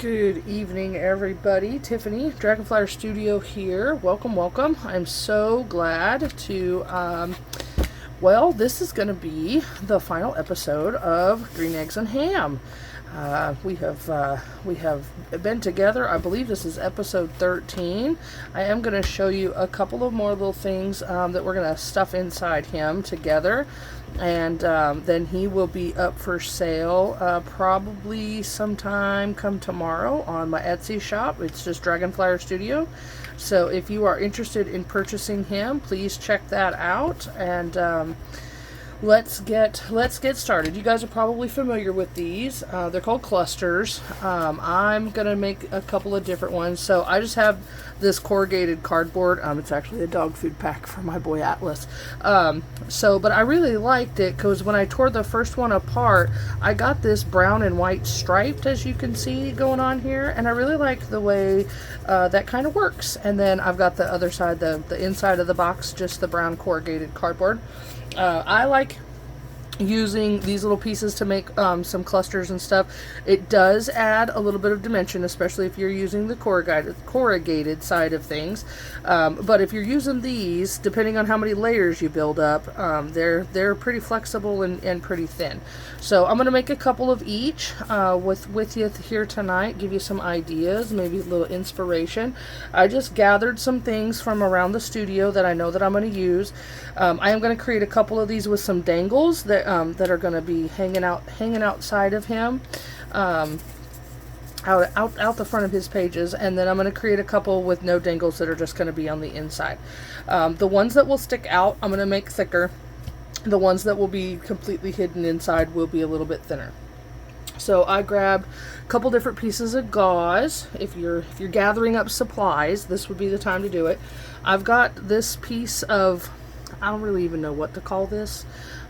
Good evening, everybody. Tiffany, Dragonflyer Studio here. Welcome, welcome. I'm so glad to, well, this is going to be the final episode of Green Eggs and Ham. We have been together. I believe this is episode 13. I am going to show you a couple of more little things that we're going to stuff inside him together. And then he will be up for sale probably sometime come tomorrow on my Etsy shop. It's just Dragonflyer Studio. So if you are interested in purchasing him, please check that out. And let's get started. You guys are probably familiar with these. They're called clusters. I'm gonna make a couple of different ones. So I just have this corrugated cardboard. It's actually a dog food pack for my boy Atlas. But I really liked it because when I tore the first one apart, I got this brown and white striped, as you can see going on here, and I really like the way that kind of works. And then I've got the other side, the inside of the box, just the brown corrugated cardboard. I like using these little pieces to make some clusters and stuff. It does add a little bit of dimension, especially if you're using the corrugated side of things. But if you're using these, depending on how many layers you build up, they're pretty flexible and pretty thin. So I'm going to make a couple of each with you here tonight, give you some ideas, maybe a little inspiration. I just gathered some things from around the studio that I know that I'm going to use. I am going to create a couple of these with some dangles that are going to be hanging outside of him, out the front of his pages, and then I'm going to create a couple with no dangles that are just going to be on the inside. The ones that will stick out, I'm going to make thicker. The ones that will be completely hidden inside will be a little bit thinner. So I grabbed a couple different pieces of gauze. If you're gathering up supplies, this would be the time to do it. I've got this piece of, I don't really even know what to call this.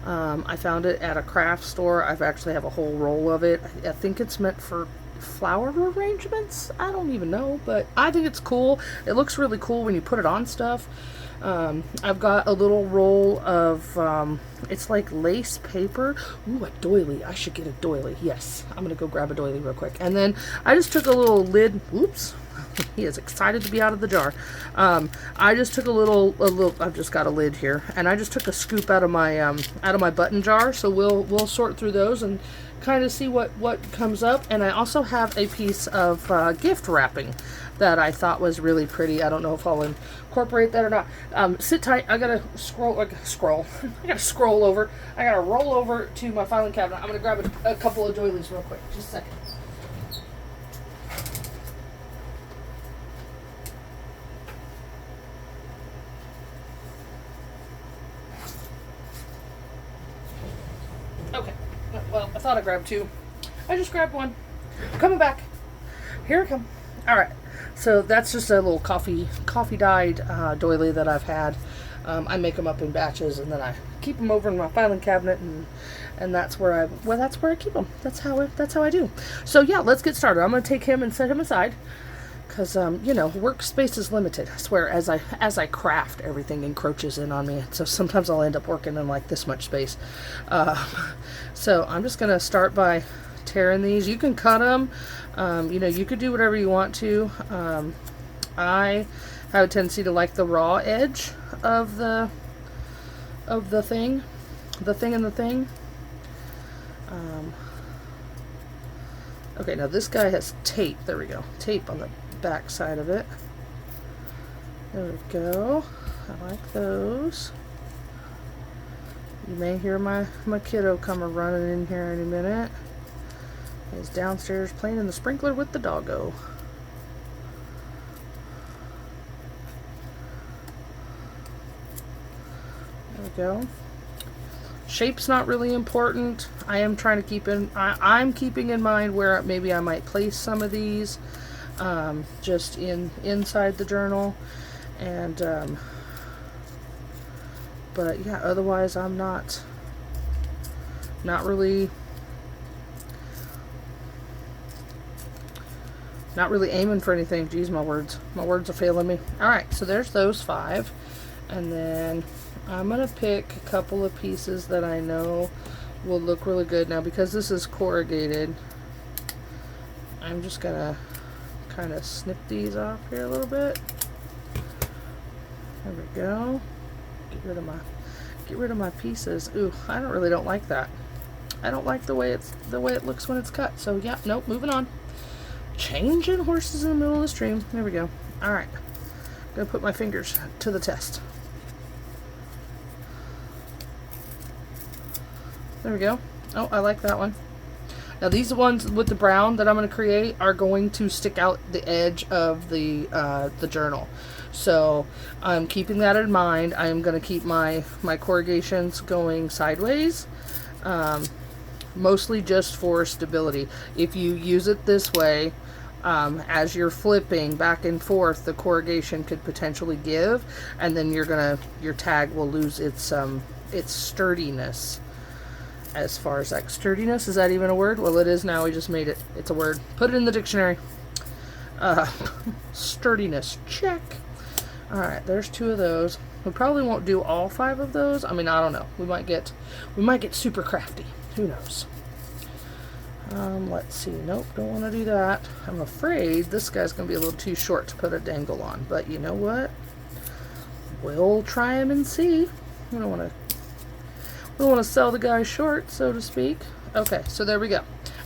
I found it at a craft store. I actually have a whole roll of it. I think it's meant for flower arrangements. I don't even know, but I think it's cool. It looks really cool when you put it on stuff. I've got a little roll of, it's like lace paper. Ooh, a doily. I should get a doily. Yes, I'm going to go grab a doily real quick. And then I just took a little lid. Oops. He is excited to be out of the jar. I just took a little. I've just got a lid here, and I just took a scoop out of my button jar. So we'll sort through those and kind of see what comes up. And I also have a piece of gift wrapping that I thought was really pretty. I don't know if I'll incorporate that or not. Sit tight. I gotta scroll. I gotta scroll over. I gotta roll over to my filing cabinet. I'm gonna grab a couple of doilies real quick. Just a second. Okay, well, I thought I grabbed two. I just grabbed one. I'm coming back. Here I come. All right, so that's just a little coffee dyed doily that I've had. I make them up in batches, and then I keep them over in my filing cabinet, and that's where I keep them. That's how I do. So yeah, let's get started. I'm gonna take him and set him aside. Because, workspace is limited. I swear, as I craft, everything encroaches in on me. So sometimes I'll end up working in like this much space. So I'm just going to start by tearing these. You can cut them. You could do whatever you want to. I have a tendency to like the raw edge of the thing. The thing and the thing. Okay, now this guy has tape. There we go. Tape on the back side of it. There we go. I like those. You may hear my kiddo come running in here any minute. He's downstairs playing in the sprinkler with the doggo. There we go. Shape's not really important. I am trying to I'm keeping in mind where maybe I might place some of these. Just inside the journal, and but yeah, otherwise I'm not really aiming for anything. Geez, my words are failing me. All right, so there's those 5, and then I'm gonna pick a couple of pieces that I know will look really good. Now, because this is corrugated, I'm just gonna kind of snip these off here a little bit. There we go. Get rid of my pieces. Ooh, I don't like that. I don't like the way it looks when it's cut. So yeah, nope, moving on. Changing horses in the middle of the stream. There we go. All right. Gonna put my fingers to the test. There we go. Oh, I like that one. Now these ones with the brown that I'm going to create are going to stick out the edge of the journal. So I'm keeping that in mind. I'm going to keep my corrugations going sideways, mostly just for stability. If you use it this way, as you're flipping back and forth, the corrugation could potentially give, and then your tag will lose its sturdiness. As far as like sturdiness, is that even a word? Well, it is now. We just made it. It's a word. Put it in the dictionary. Sturdiness, check. All right, there's 2 of those. We probably won't do all 5 of those. I mean, I don't know. We might get super crafty. Who knows? Let's see. Nope, don't want to do that. I'm afraid this guy's gonna be a little too short to put a dangle on. But you know what? We'll try him and see. We don't want to sell the guy short, so to speak. Okay, so there we go.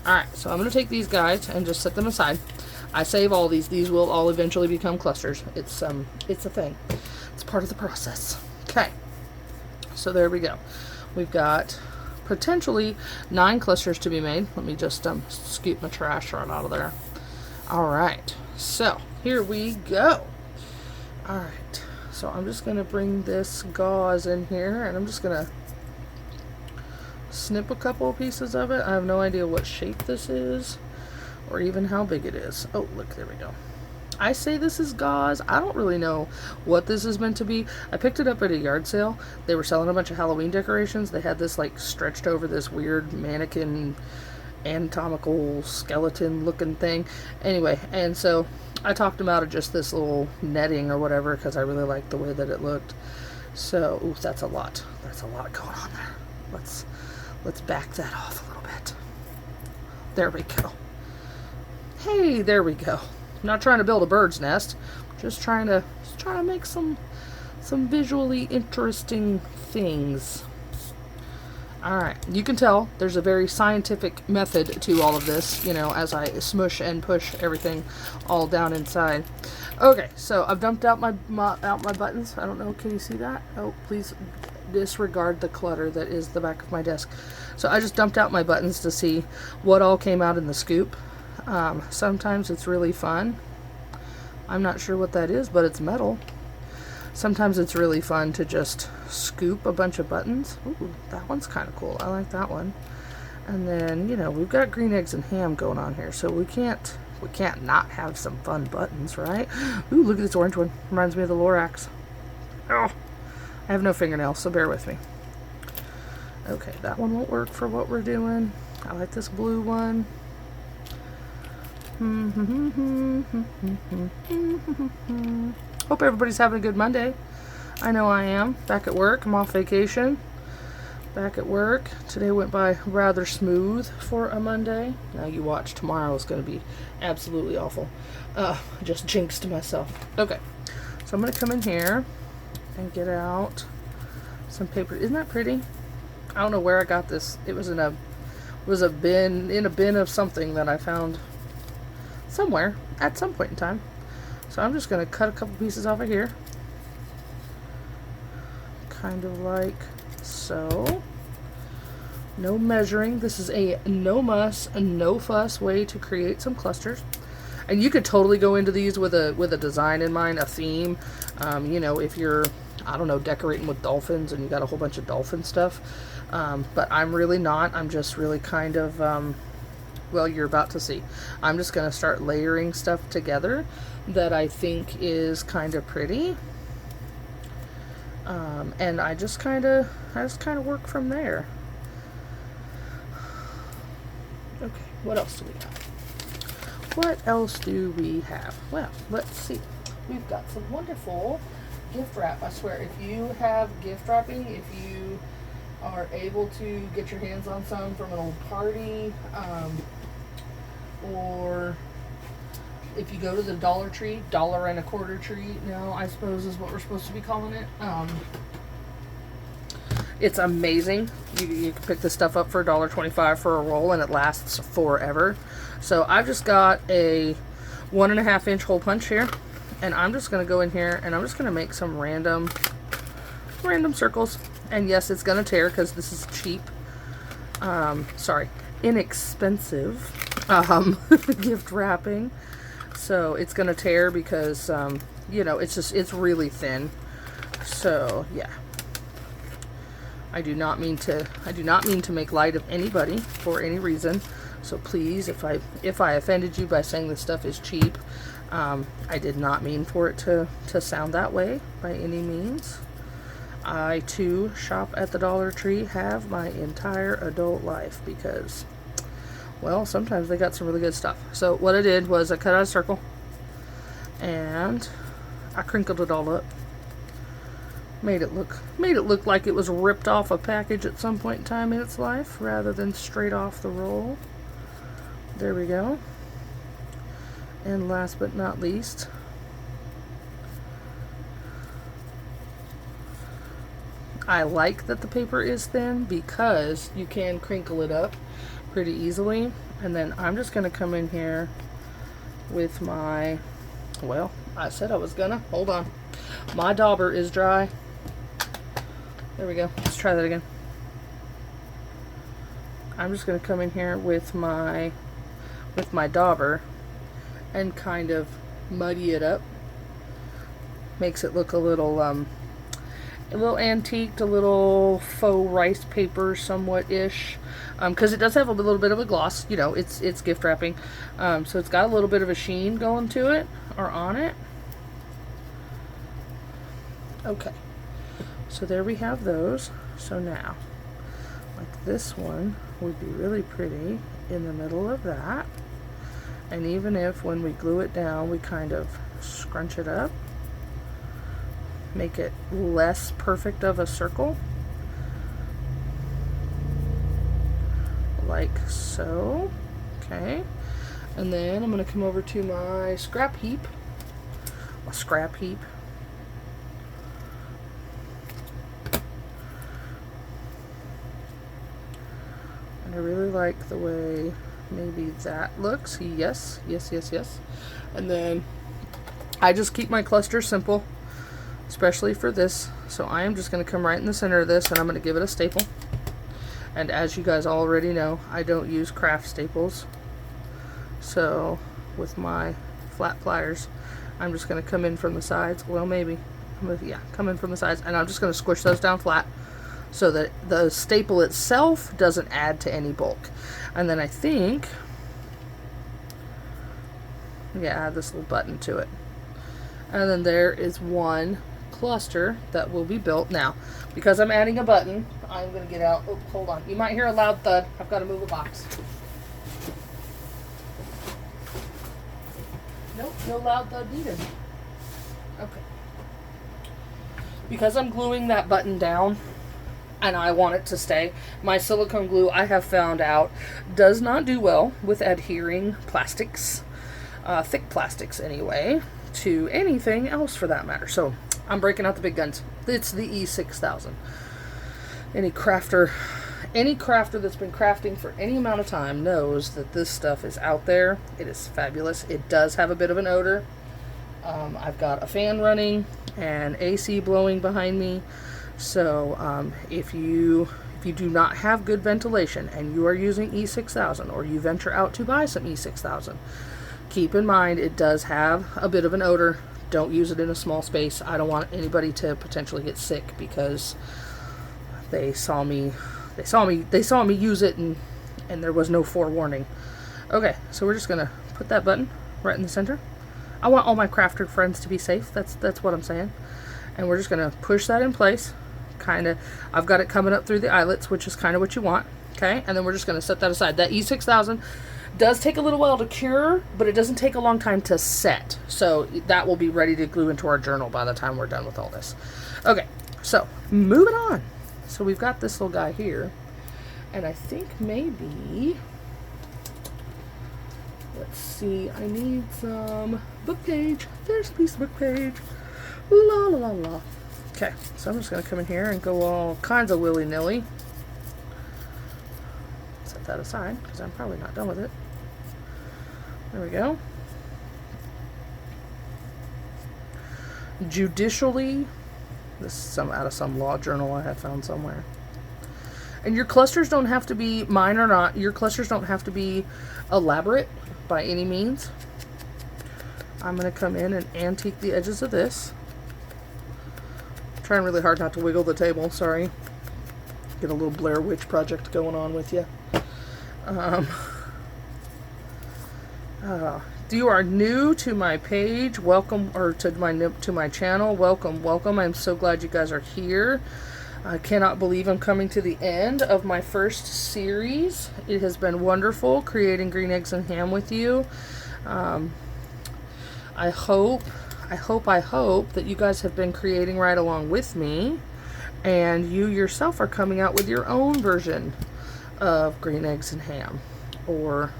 Alright, so I'm going to take these guys and just set them aside. I save all these. These will all eventually become clusters. It's a thing. It's part of the process. Okay, so there we go. We've got potentially 9 clusters to be made. Let me just scoop my trash right out of there. Alright, so here we go. Alright, so I'm just going to bring this gauze in here, and I'm just going to snip a couple of pieces of it. I have no idea what shape this is or even how big it is. Oh, look, there we go. I say this is gauze. I don't really know what this is meant to be. I picked it up at a yard sale. They were selling a bunch of Halloween decorations. They had this like stretched over this weird mannequin anatomical skeleton looking thing. Anyway, and so I talked them out of just this little netting or whatever because I really liked the way that it looked. So, ooh, that's a lot. That's a lot going on there. Let's back that off a little bit. There we go. Hey, there we go. I'm not trying to build a bird's nest. Just trying to make some visually interesting things. Alright, you can tell there's a very scientific method to all of this, you know, as I smush and push everything all down inside. Okay, so I've dumped out my buttons. I don't know, can you see that? Oh, please disregard the clutter that is the back of my desk. So I just dumped out my buttons to see what all came out in the scoop. Sometimes it's really fun. I'm not sure what that is, but it's metal. Sometimes it's really fun to just scoop a bunch of buttons. Ooh, that one's kind of cool. I like that one. And then, you know, we've got green eggs and ham going on here, so we can't not have some fun buttons, right? Ooh, look at this orange one. Reminds me of the Lorax. Oh, I have no fingernails, so bear with me. Okay, that one won't work for what we're doing. I like this blue one. Hope everybody's having a good Monday. I know I am. Back at work. I'm off vacation. Back at work. Today went by rather smooth for a Monday. Now you watch. Tomorrow is going to be absolutely awful. Just jinxed myself. Okay. So I'm going to come in here and get out some paper. Isn't that pretty? I don't know where I got this. It was in a bin of something that I found somewhere at some point in time. So I'm just going to cut a couple pieces off of here. Kind of like so. No measuring. This is a no muss, no fuss way to create some clusters. And you could totally go into these with a design in mind, a theme. You know, if you're, I don't know, decorating with dolphins and you got a whole bunch of dolphin stuff. But I'm really not. I'm just really kind of, well, you're about to see. I'm just going to start layering stuff together that I think is kind of pretty. And I just kind of work from there. Okay, what else do we have? What else do we have? Well, let's see. We've got some wonderful gift wrap. I swear, if you have gift wrapping, if you are able to get your hands on some from an old party, or if you go to the Dollar Tree, $1.25 tree now, I suppose is what we're supposed to be calling it. It's amazing. You can pick this stuff up for $1.25 for a roll, and it lasts forever. So I've just got a 1.5 inch hole punch here, and I'm just going to go in here and I'm just going to make some random circles. And yes, it's going to tear because this is cheap. Sorry, inexpensive gift wrapping. So it's going to tear because, you know, it's really thin. So yeah. I do not mean to make light of anybody for any reason. So please, if I offended you by saying this stuff is cheap, I did not mean for it to sound that way by any means. I too shop at the Dollar Tree, have my entire adult life, because, well, sometimes they got some really good stuff. So what I did was I cut out a circle and I crinkled it all up. Made it look like it was ripped off a package at some point in time in its life rather than straight off the roll. There we go. And last but not least, I like that the paper is thin because you can crinkle it up pretty easily. And then I'm just going to come in here with my, well, I said I was gonna, hold on. My dauber is dry. There we go. Let's try that again. I'm just going to come in here with my dauber and kind of muddy it up. Makes it look a little antiqued, a little faux rice paper somewhat-ish. Because it does have a little bit of a gloss. You know, it's gift wrapping. So it's got a little bit of a sheen going to it, or on it. Okay. So there we have those. So now, like this one would be really pretty in the middle of that. And even if when we glue it down, we kind of scrunch it up, make it less perfect of a circle, like so. Okay. And then I'm going to come over to my scrap heap. I really like the way maybe that looks. Yes. And then I just keep my cluster simple, especially for this. So I am just going to come right in the center of this and I'm going to give it a staple. And as you guys already know, I don't use craft staples. So with my flat pliers, I'm just going to come in from the sides. Well, maybe. Come in from the sides, and I'm just going to squish those down flat, so that the staple itself doesn't add to any bulk. And then I think, yeah, add this little button to it. And then there is one cluster that will be built. Now, because I'm adding a button, I'm going to get out. Oh, hold on. You might hear a loud thud. I've got to move a box. Nope, no loud thud needed. Okay. Because I'm gluing that button down, and I want it to stay, my silicone glue, I have found out, does not do well with adhering plastics, thick plastics anyway, to anything else for that matter. So I'm breaking out the big guns. It's the E6000. Any crafter that's been crafting for any amount of time knows that this stuff is out there. It is fabulous. It does have a bit of an odor. I've got a fan running and AC blowing behind me. So if you do not have good ventilation and you are using E6000, or you venture out to buy some E6000, keep in mind it does have a bit of an odor. Don't use it in a small space. I don't want anybody to potentially get sick because they saw me use it and there was no forewarning. Okay, so we're just gonna put that button right in the center. I want all my crafter friends to be safe. That's what I'm saying. And we're just gonna push that in place. I've got it coming up through the eyelets, which is kind of what you want. Okay, and then we're just gonna set that aside. That E6000 does take a little while to cure, but it doesn't take a long time to set. So that will be ready to glue into our journal by the time we're done with all this. Okay, so moving on. So we've got this little guy here, and I think maybe, let's let's see. I need some book page. There's a piece of book page. La la la la. Okay, so I'm just going to come in here and go all kinds of willy-nilly. Set that aside because I'm probably not done with it. There we go. Judicially, this is some out of some law journal I have found somewhere. And your clusters don't have to be, mine or not, your clusters don't have to be elaborate by any means. I'm going to come in and antique the edges of this. Trying really hard not to wiggle the table, sorry. Get a little Blair Witch project going on with you. If you are new to my page, welcome, or to my channel, welcome. I'm so glad you guys are here. I cannot believe I'm coming to the end of my first series. It has been wonderful creating green eggs and ham with you. I hope that you guys have been creating right along with me, and you yourself are coming out with your own version of green eggs and ham, or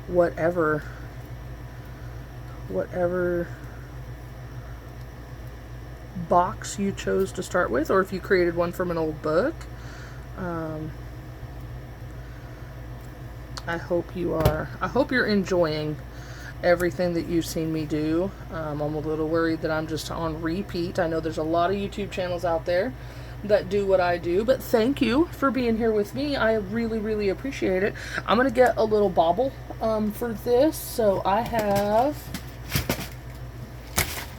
whatever box you chose to start with, or if you created one from an old book. I hope you're enjoying everything that you've seen me do. I'm a little worried that I'm just on repeat. I know there's a lot of YouTube channels out there that do what I do, but thank you for being here with me. I really appreciate it. I'm gonna get a little bobble for this. So I have,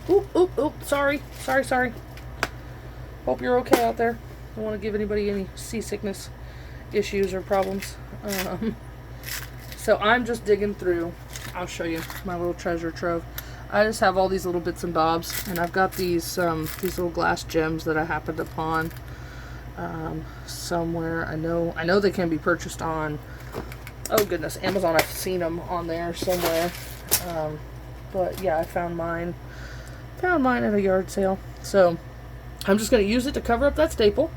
oop, sorry. Hope you're okay out there. Don't want to give anybody any seasickness issues or problems. So I'm just digging through. I'll show you my little treasure trove. I just have all these little bits and bobs, and I've got these little glass gems that I happened upon somewhere. I know they can be purchased on, oh goodness, Amazon. I've seen them on there somewhere. But yeah, I found mine at a yard sale. So I'm just going to use it to cover up that staple.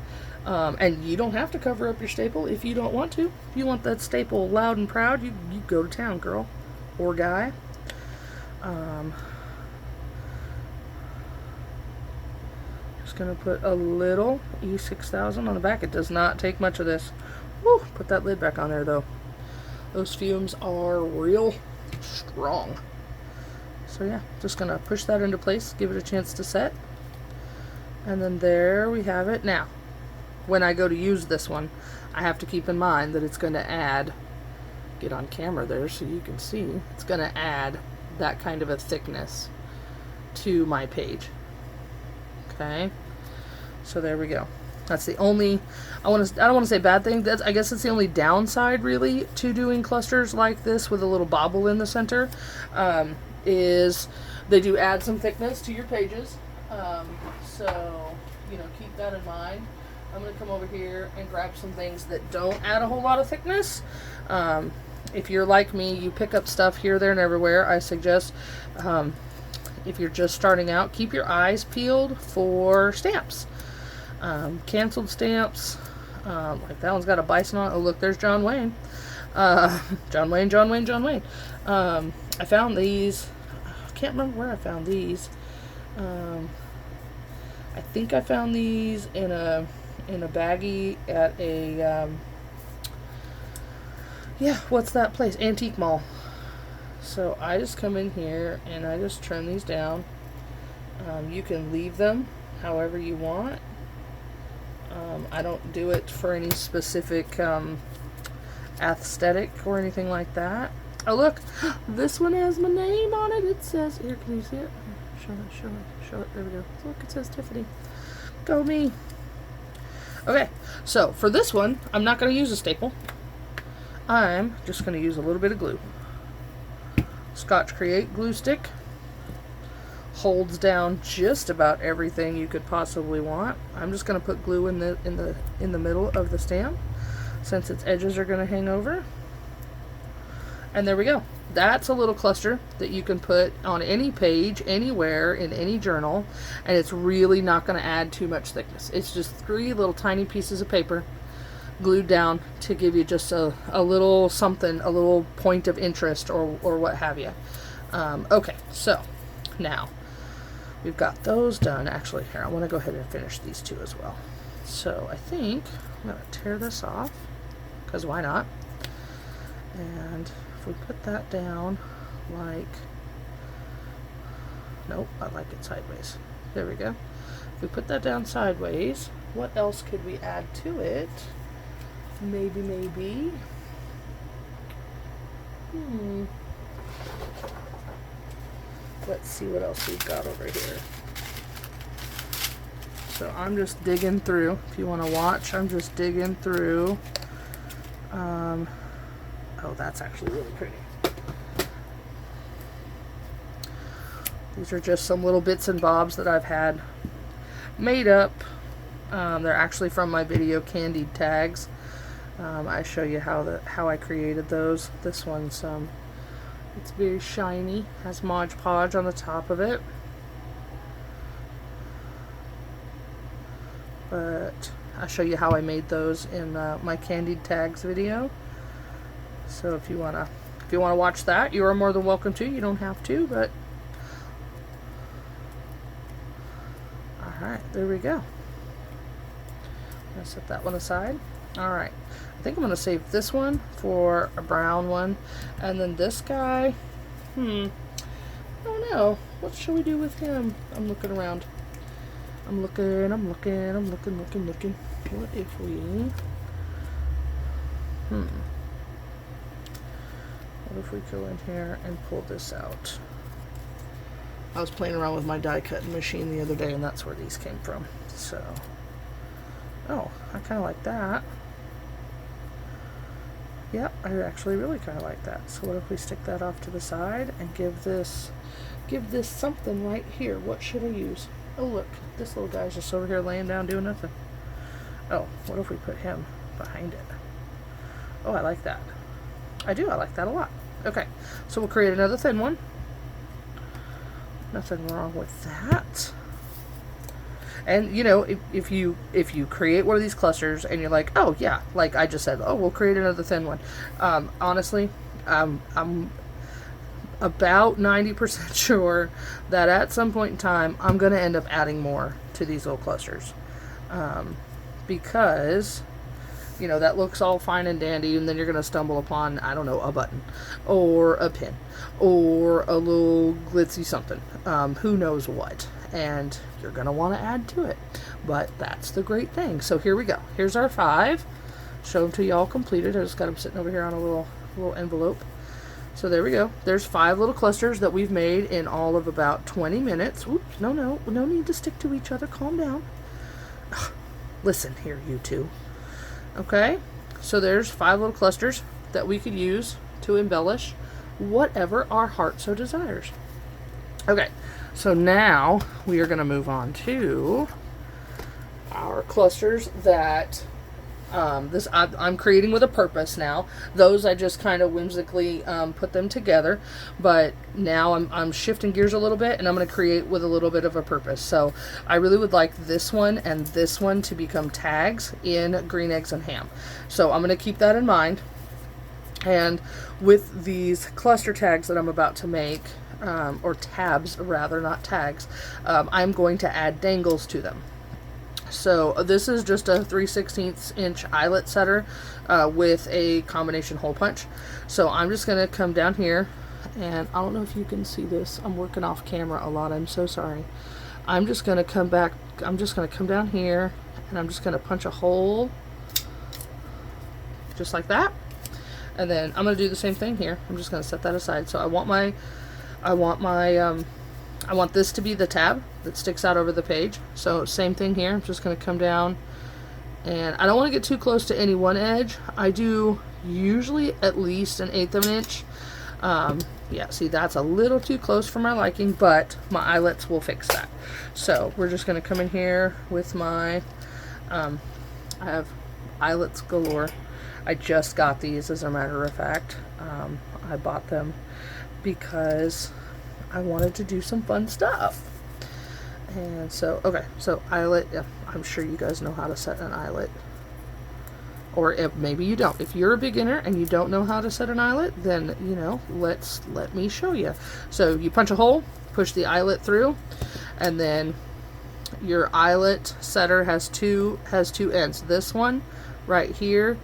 And you don't have to cover up your staple if you don't want to. If you want that staple loud and proud, you go to town, girl or guy. Just going to put a little E6000 on the back. It does not take much of this. Woo, put that lid back on there, though. Those fumes are real strong. So yeah, just going to push that into place, give it a chance to set. And then there we have it. Now, when I go to use this one, I have to keep in mind that it's going to add, get on camera there so you can see, it's going to add that kind of a thickness to my page. Okay, so there we go. That's the only, I don't want to say bad thing, I guess it's the only downside really to doing clusters like this with a little bobble in the center, is they do add some thickness to your pages. So, you know, keep that in mind. I'm going to come over here and grab some things that don't add a whole lot of thickness. If you're like me, you pick up stuff here, there, and everywhere. I suggest, if you're just starting out, keep your eyes peeled for stamps. Canceled stamps. Like that one's got a bison on it. Oh, look, there's John Wayne. John Wayne. I found these. I can't remember where I found these. I think I found these in a baggie at a yeah, what's that place? Antique Mall. So I just come in here and I just trim these down. You can leave them however you want. I don't do it for any specific aesthetic or anything like that. Oh look, this one has my name on it. It says, here, can you see it? Show it. There we go. Look, it says Tiffany. Go me. Okay, so for this one, I'm not going to use a staple. I'm just going to use a little bit of glue. Scotch Create glue stick. Holds down just about everything you could possibly want. I'm just going to put glue in the middle of the stamp, since its edges are going to hang over. And there we go. That's a little cluster that you can put on any page, anywhere, in any journal, and it's really not going to add too much thickness. It's just 3 little tiny pieces of paper glued down to give you just a little something, a little point of interest or what have you. Okay, so now we've got those done. Actually, here, I want to go ahead and finish these two as well. So I think I'm going to tear this off, because why not? And if we put that down like, nope, I like it sideways. There we go. If we put that down sideways, what else could we add to it? Maybe. Let's see what else we've got over here. So I'm just digging through. If you want to watch, I'm just digging through. Oh, that's actually really pretty. These are just some little bits and bobs that I've had made up. They're actually from my video Candied Tags. I show you how I created those. This one's it's very shiny, has Mod Podge on the top of it. But I'll show you how I made those in my Candied Tags video. So if you wanna watch that, you are more than welcome to. You don't have to, but alright, there we go. I'm gonna set that one aside. Alright, I think I'm gonna save this one for a brown one, and then this guy, I don't know, what should we do with him? I'm looking around. I'm looking. What if we what if we go in here and pull this out? I was playing around with my die cutting machine the other day, and that's where these came from. So, oh, I kind of like that. Yep, I actually really kind of like that. So what if we stick that off to the side and give this something right here? What should I use? Oh look, this little guy's just over here laying down doing nothing. Oh, what if we put him behind it? Oh, I like that. I like that a lot. Okay, so we'll create another thin one. Nothing wrong with that. And you know, if you create one of these clusters and you're like, oh yeah, like I just said, oh, we'll create another thin one. Honestly, I'm about 90% sure that at some point in time I'm going to end up adding more to these little clusters, because you know that looks all fine and dandy, and then you're going to stumble upon, I don't know, a button or a pin or a little glitzy something, who knows what, and you're going to want to add to it. But that's the great thing. So here we go. Here's our 5. Show them to y'all completed. I just got them sitting over here on a little envelope. So there we go. There's 5 little clusters that we've made in all of about 20 minutes. Oops, no need to stick to each other. Calm down. Listen here, you two. Okay, so there's 5 little clusters that we could use to embellish whatever our heart so desires. Okay, so now we are going to move on to our clusters that I'm creating with a purpose now. Those I just kind of whimsically put them together, but now I'm shifting gears a little bit, and I'm going to create with a little bit of a purpose. So I really would like this one and this one to become tags in Green Eggs and Ham. So I'm going to keep that in mind. And with these cluster tags that I'm about to make, or tabs rather, not tags, I'm going to add dangles to them. So this is just a 3/16 inch eyelet setter with a combination hole punch. So I'm just going to come down here, and I don't know if you can see this. I'm working off camera a lot. I'm so sorry. I'm just going to come back. I'm just going to come down here, and I'm just going to punch a hole just like that. And then I'm going to do the same thing here. I'm just going to set that aside. So I want this to be the tab that sticks out over the page. So same thing here. I'm just going to come down, and I don't want to get too close to any one edge. I do usually at least 1/8 of an inch. Yeah, see, that's a little too close for my liking, but my eyelets will fix that. So we're just going to come in here with my, I have eyelets galore. I just got these, as a matter of fact. I bought them because I wanted to do some fun stuff. And so, okay, so eyelet, yeah, I'm sure you guys know how to set an eyelet or if maybe you don't. If you're a beginner and you don't know how to set an eyelet, then, you know, let me show you. So you punch a hole, push the eyelet through, and then your eyelet setter has two ends. This one right here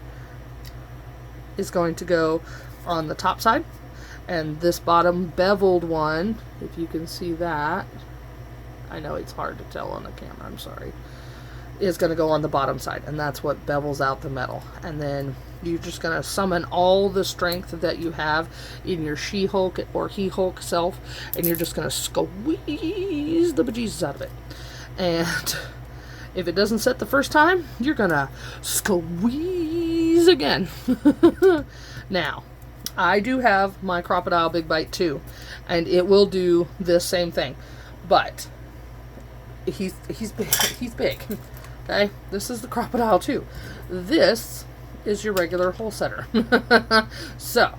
is going to go on the top side, and this bottom beveled one, if you can see that, I know it's hard to tell on the camera, I'm sorry, is going to go on the bottom side, and that's what bevels out the metal. And then you're just going to summon all the strength that you have in your She-Hulk or He-Hulk self, and you're just going to squeeze the bejesus out of it. And if it doesn't set the first time, you're going to squeeze again. Now, I do have my Crocodile Big Bite too, and it will do this same thing, but he's big. Okay, this is the Crocodile too. This is your regular hole setter. So,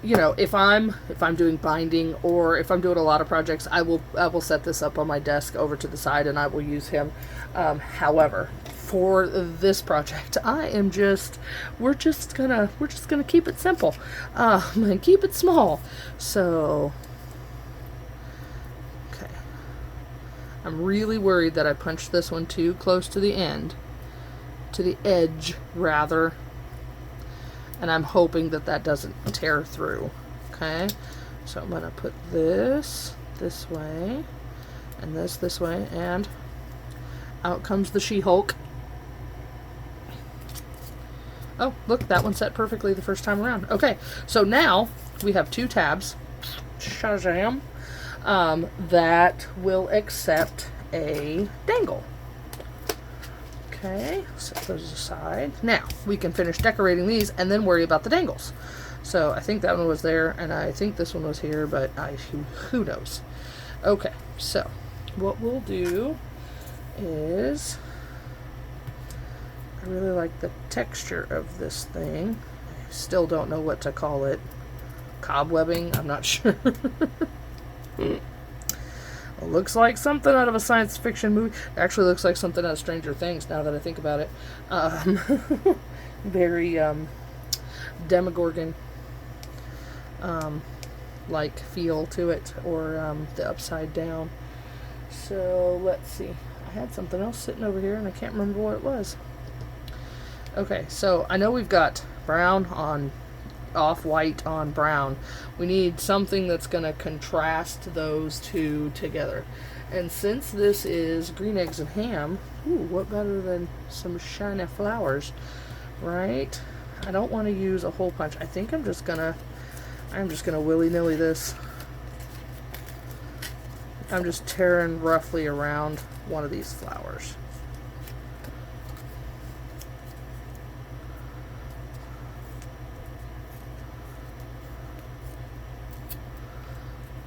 you know, if I'm doing binding, or if I'm doing a lot of projects, I will set this up on my desk over to the side, and I will use him. However, for this project, we're just gonna keep it simple, and keep it small. So, okay, I'm really worried that I punched this one too close to the edge rather, and I'm hoping that doesn't tear through. Okay, so I'm gonna put this way, and this way, and out comes the She-Hulk. Oh, look, that one set perfectly the first time around. Okay, so now we have two tabs, shazam, that will accept a dangle. Okay, set those aside. Now, we can finish decorating these and then worry about the dangles. So, I think that one was there, and I think this one was here, but who knows. Okay, so, what we'll do is, I really like the texture of this thing. I still don't know what to call it. Cobwebbing? I'm not sure. It looks like something out of a science fiction movie. It actually looks like something out of Stranger Things, now that I think about it. Very Demogorgon like feel to it, or the upside down. So let's see. I had something else sitting over here and I can't remember what it was. Okay, so I know we've got brown on off-white on brown. We need something that's going to contrast those two together. And since this is green eggs and ham, ooh, what better than some shiny flowers, right? I don't want to use a hole punch. I think I'm just gonna willy-nilly this. I'm just tearing roughly around one of these flowers.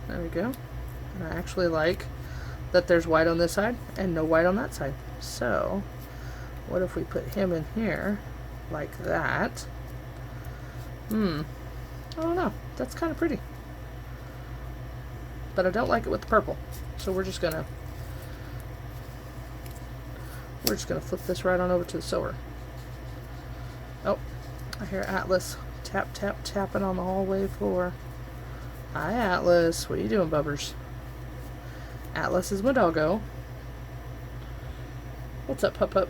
There we go. And I actually like that there's white on this side and no white on that side. So, what if we put him in here like that? I don't know. That's kind of pretty. But I don't like it with the purple. So we're just gonna flip this right on over to the silver. Oh, I hear Atlas tap tap tapping on the hallway floor. Hi Atlas, what are you doing, bubbers? Atlas is my doggo. What's up, pup pup?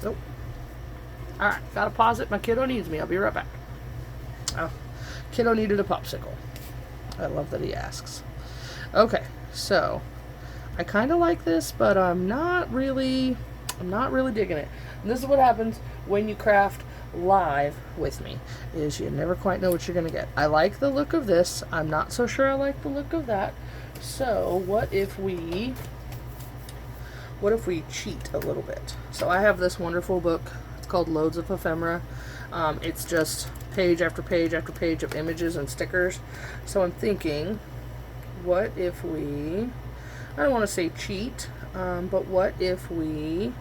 Nope. Alright, gotta pause it. My kiddo needs me. I'll be right back. Oh, kiddo needed a popsicle. I love that he asks. Okay, so I kind of like this, but I'm not really digging it. And this is what happens when you craft live with me, is you never quite know what you're going to get. I like the look of this. I'm not so sure I like the look of that. So what if we cheat a little bit? So I have this wonderful book. It's called Loads of Ephemera. It's just page after page after page of images and stickers. So I'm thinking, what if we, I don't want to say cheat, but what if we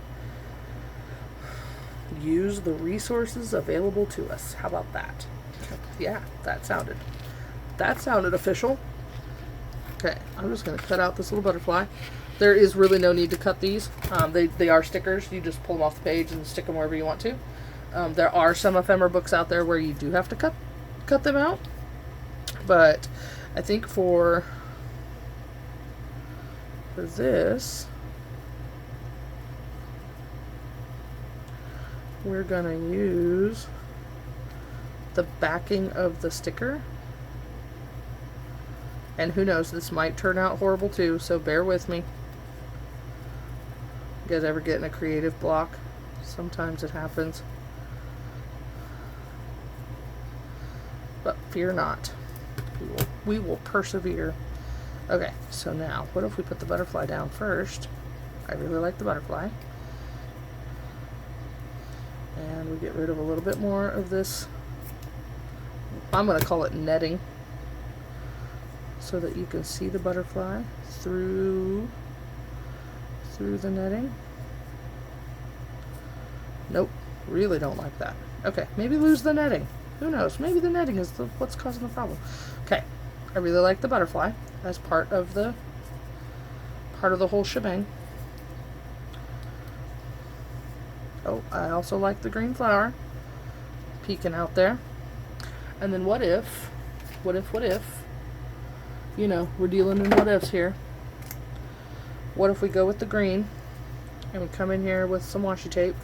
use the resources available to us? How about that? Yeah, that sounded official. Okay, I'm just going to cut out this little butterfly. There is really no need to cut these. They are stickers. You just pull them off the page and stick them wherever you want to. There are some ephemera books out there where you do have to cut them out. But I think for this, we're going to use the backing of the sticker. And who knows, this might turn out horrible too, so bear with me. You guys ever get in a creative block? Sometimes it happens. But fear not. We will persevere. Okay, so now, what if we put the butterfly down first? I really like the butterfly. And we get rid of a little bit more of this. I'm going to call it netting, so that you can see the butterfly through the netting. Nope, really don't like that. Okay, maybe lose the netting. Who knows? Maybe the netting is what's causing the problem. Okay, I really like the butterfly as part of the whole shebang. Oh, I also like the green flower peeking out there. And then what if, you know, we're dealing in what ifs here. What if we go with the green and we come in here with some washi tape?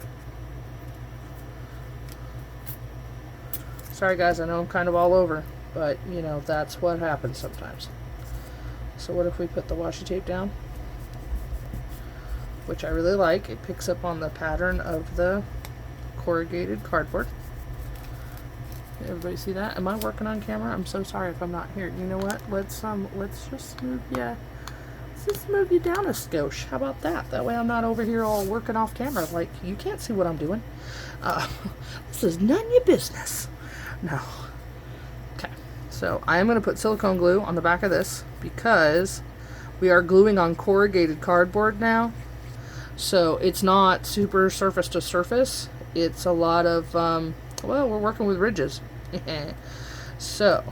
Sorry guys, I know I'm kind of all over, but you know, that's what happens sometimes. So what if we put the washi tape down? Which I really like. It picks up on the pattern of the corrugated cardboard. Everybody see that? Am I working on camera? I'm so sorry if I'm not here. You know what? Let's just move you. Let's just move you down a skosh. How about that? That way I'm not over here all working off camera. Like, you can't see what I'm doing. This is none of your business. No. Okay. So I am going to put silicone glue on the back of this because we are gluing on corrugated cardboard now. So it's not super surface to surface. It's a lot of, well, we're working with ridges. So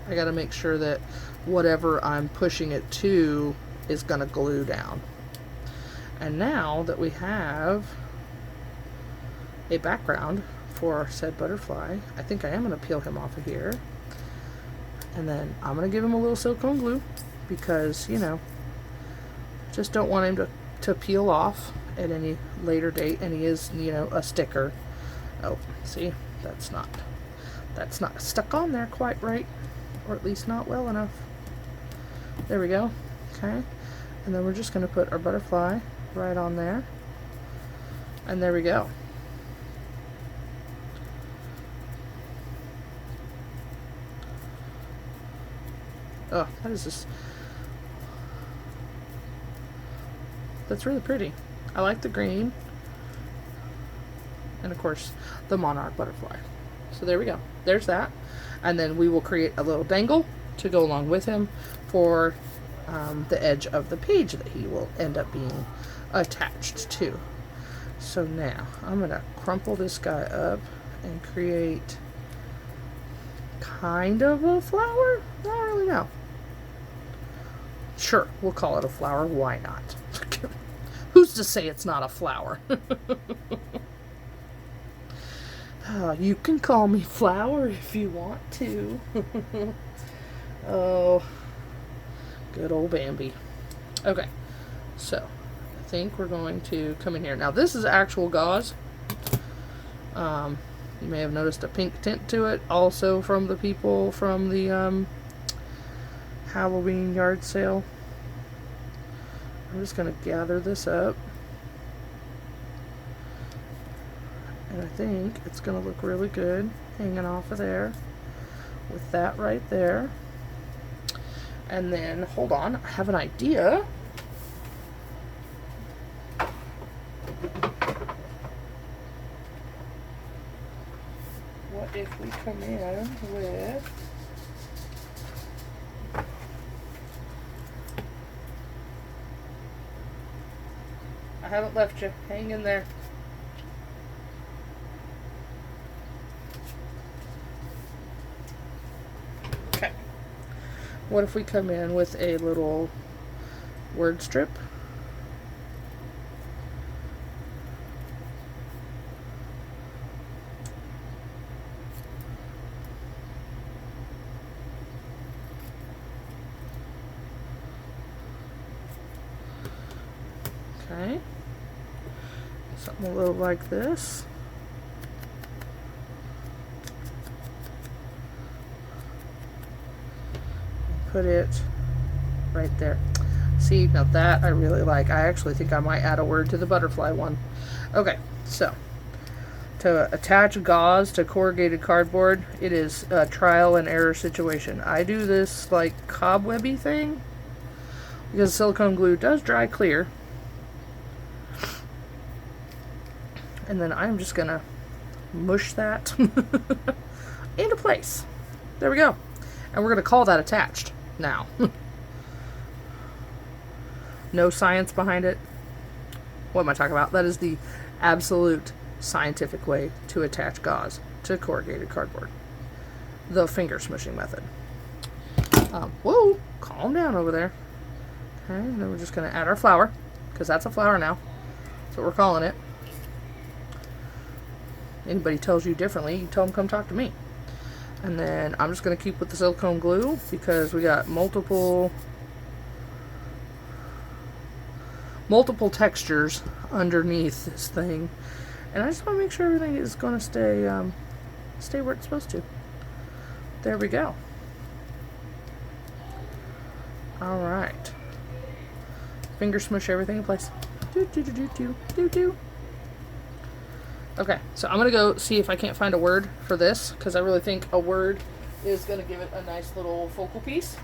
I got to make sure that whatever I'm pushing it to is going to glue down. And now that we have a background for said butterfly, I think I am going to peel him off of here. And then I'm going to give him a little silicone glue because, you know, just don't want him to peel off at any later date, and he is, you know, a sticker. Oh, see, that's not stuck on there quite right, or at least not well enough. There we go. Okay, and then we're just going to put our butterfly right on there, and there we go. Oh, what is this? That's really pretty. I like the green. And of course, the monarch butterfly. So there we go. There's that. And then we will create a little dangle to go along with him for the edge of the page that he will end up being attached to. So now, I'm going to crumple this guy up and create kind of a flower? I don't really know. Sure, we'll call it a flower. Why not? Who's to say it's not a flower? You can call me Flower if you want to. Oh, good old Bambi. Okay, so I think we're going to come in here. Now this is actual gauze. You may have noticed a pink tint to it, also from the people from the Halloween yard sale. I'm just going to gather this up, and I think it's going to look really good hanging off of there with that right there. And then, hold on, I have an idea. What if we come in with I haven't left you. Hang in there. what if we come in with a little word strip? Okay, something a little like this. Put it right there. See, now that I really like. I actually think I might add a word to the butterfly one. Okay, so to attach gauze to corrugated cardboard, it is a trial and error situation. I do this like cobwebby thing because silicone glue does dry clear. And then I'm just gonna mush that into place. There we go. And we're gonna call that attached now. No science behind it. What am I talking about? That is the absolute scientific way to attach gauze to corrugated cardboard. The finger smushing method. Whoa, calm down over there. Okay, and then we're just gonna add our flour, because that's a flower now. That's what we're calling it. Anybody tells you differently, you tell them come talk to me. And then I'm just going to keep with the silicone glue because we got multiple textures underneath this thing. And I just want to make sure everything is going to stay where it's supposed to. There we go. Alright. Finger smush everything in place. Do do do do do do do. Okay, so I'm going to go see if I can't find a word for this, because I really think a word is going to give it a nice little focal piece.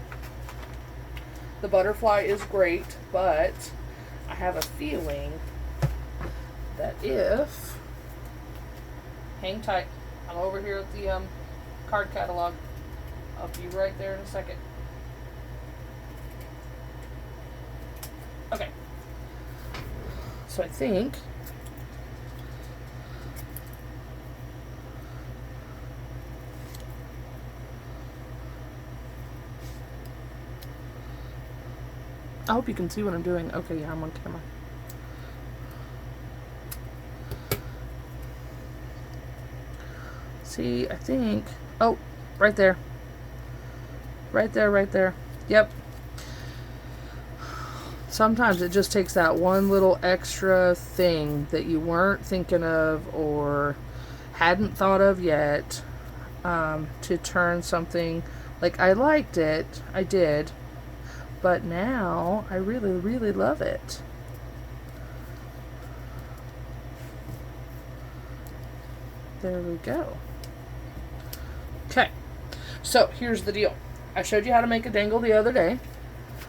The butterfly is great, but I have a feeling that if... Hang tight. I'm over here at the card catalog. I'll be right there in a second. Okay. So I think... I hope you can see what I'm doing. Okay, yeah, I'm on camera. See, I think... Oh, right there. Right there, right there. Yep. Sometimes it just takes that one little extra thing that you weren't thinking of or hadn't thought of yet to turn something... Like, I liked it. I did. But now, I really, really love it. There we go. Okay, so here's the deal. I showed you how to make a dangle the other day.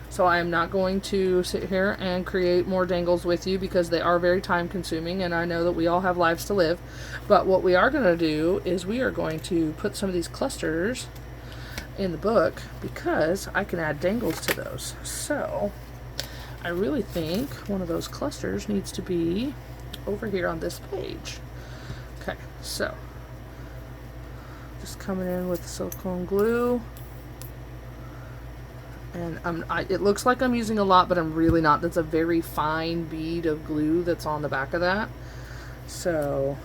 So I am not going to sit here and create more dangles with you because they are very time consuming and I know that we all have lives to live. But what we are going to do is we are going to put some of these clusters in the book because I can add dangles to those. So I really think one of those clusters needs to be over here on this page. Okay, so just coming in with the silicone glue, and it looks like I'm using a lot, but I'm really not. That's a very fine bead of glue that's on the back of that. So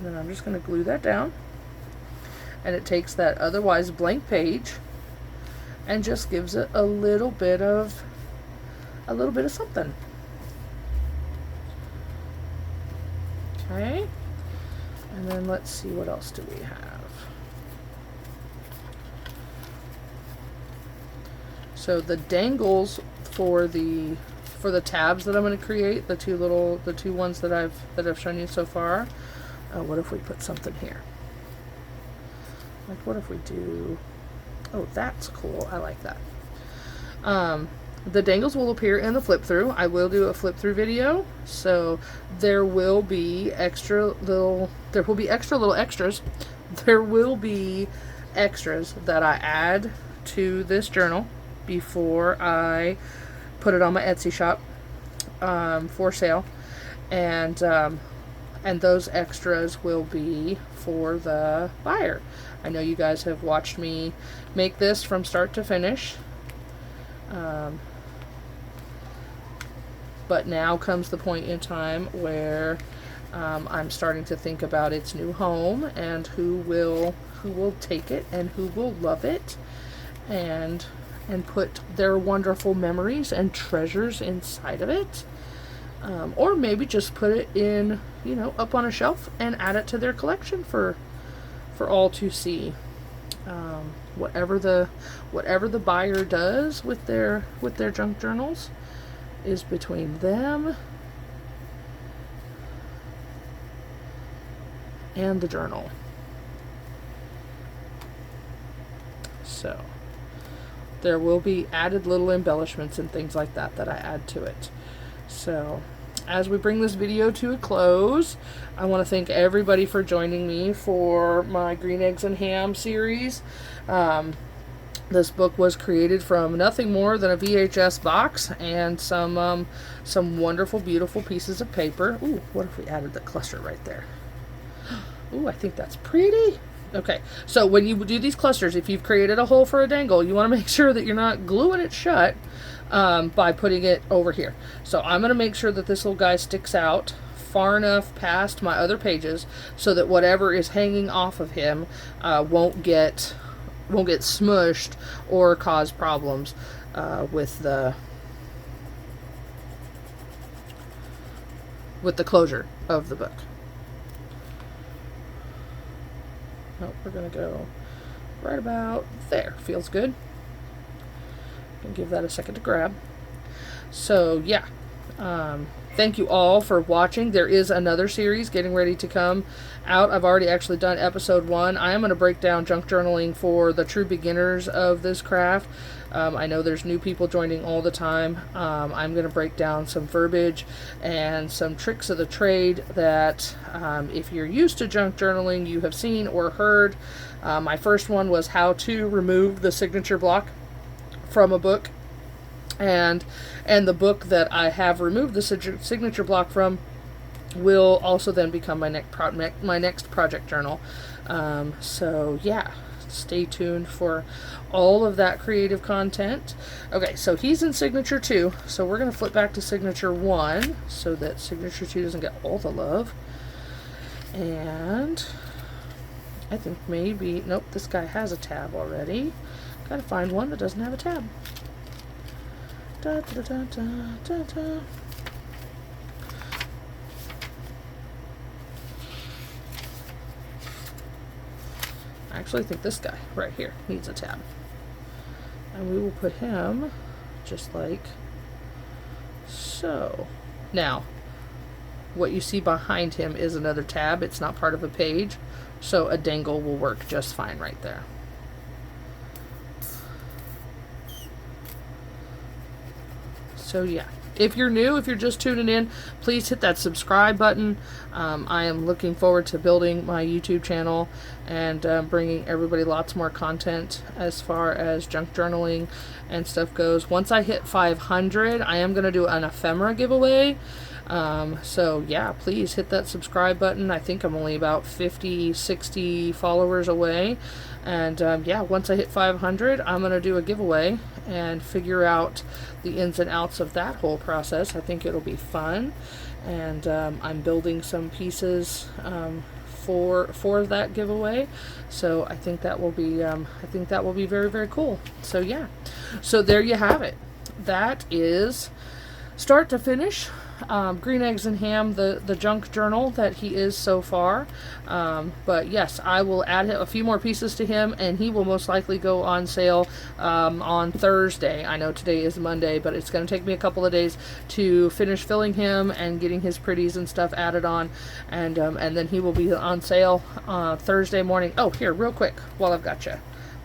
then I'm just going to glue that down. And it takes that otherwise blank page and just gives it a little bit of something. Okay, and then let's see, what else do we have? So the dangles for the tabs that I'm going to create, the two ones that I've shown you so far. What if we put something here? Like, what if we do... Oh, that's cool. I like that. The dangles will appear in the flip through. I will do a flip through video, so there will be extra little extras. There will be extras that I add to this journal before I put it on my Etsy shop for sale. And and those extras will be for the buyer. I know you guys have watched me make this from start to finish. But now comes the point in time where I'm starting to think about its new home and who will take it and who will love it and put their wonderful memories and treasures inside of it. Or maybe just put it in, you know, up on a shelf and add it to their collection for all to see. Whatever the buyer does with their junk journals is between them and the journal. So there will be added little embellishments and things like that I add to it. So as we bring this video to a close, I want to thank everybody for joining me for my Green Eggs and Ham series. This book was created from nothing more than a VHS box and some wonderful, beautiful pieces of paper. Ooh, what if we added the cluster right there? Ooh, I think that's pretty. Okay, so when you do these clusters, if you've created a hole for a dangle, you want to make sure that you're not gluing it shut by putting it over here. So I'm going to make sure that this little guy sticks out far enough past my other pages so that whatever is hanging off of him won't get smushed or cause problems with the closure of the book. Nope, we're gonna go right about there. Feels good. Gonna give that a second to grab. So yeah, thank you all for watching. There is another series getting ready to come out. I've already actually done episode 1. I am going to break down junk journaling for the true beginners of this craft. I know there's new people joining all the time. I'm going to break down some verbiage and some tricks of the trade that if you're used to junk journaling, you have seen or heard. My first one was how to remove the signature block from a book. And the book that I have removed the signature block from will also then become my next project journal. So yeah, stay tuned for all of that creative content. Okay, so he's in signature 2, so we're going to flip back to signature 1 so that signature 2 doesn't get all the love. And I think maybe, nope, this guy has a tab already. Gotta find one that doesn't have a tab. Da, da, da, da, da, da. I actually think this guy right here needs a tab. And we will put him just like so. Now, what you see behind him is another tab. It's not part of a page, so a dangle will work just fine right there. So yeah, if you're new, if you're just tuning in, please hit that subscribe button. I am looking forward to building my YouTube channel and bringing everybody lots more content as far as junk journaling and stuff goes. Once I hit 500, I am going to do an ephemera giveaway. So yeah, please hit that subscribe button. I think I'm only about 50, 60 followers away. And yeah, once I hit 500, I'm going to do a giveaway and figure out the ins and outs of that whole process. I think it'll be fun. And I'm building some pieces for that giveaway. So I think that will be very, very cool. So yeah. So there you have it. That is start to finish Green Eggs and Ham, the junk journal that he is so far. But yes, I will add a few more pieces to him, and he will most likely go on sale on Thursday. I know today is Monday, but it's going to take me a couple of days to finish filling him and getting his pretties and stuff added on, and then he will be on sale Thursday morning. Oh, here, real quick, while I've got you.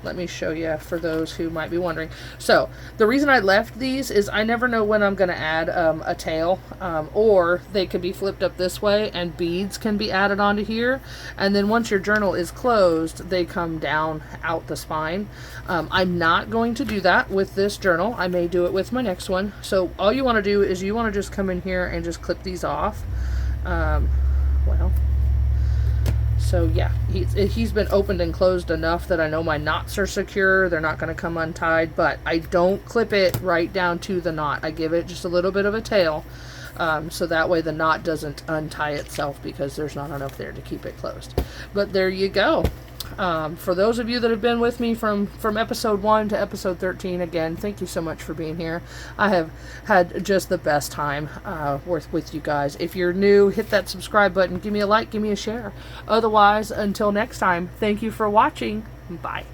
Let me show you for those who might be wondering. So the reason I left these is I never know when I'm going to add a tail, or they could be flipped up this way and beads can be added onto here, and then once your journal is closed they come down out the spine. I'm not going to do that with this journal. I may do it with my next one. So all you want to do is you want to just come in here and just clip these off. well, so yeah, he's been opened and closed enough that I know my knots are secure. They're not going to come untied, but I don't clip it right down to the knot. I give it just a little bit of a tail, so that way the knot doesn't untie itself, because there's not enough there to keep it closed. But there you go. For those of you that have been with me from episode 1 to episode 13, again, thank you so much for being here. I have had just the best time with you guys. If you're new, hit that subscribe button, give me a like, give me a share. Otherwise, until next time, thank you for watching. Bye.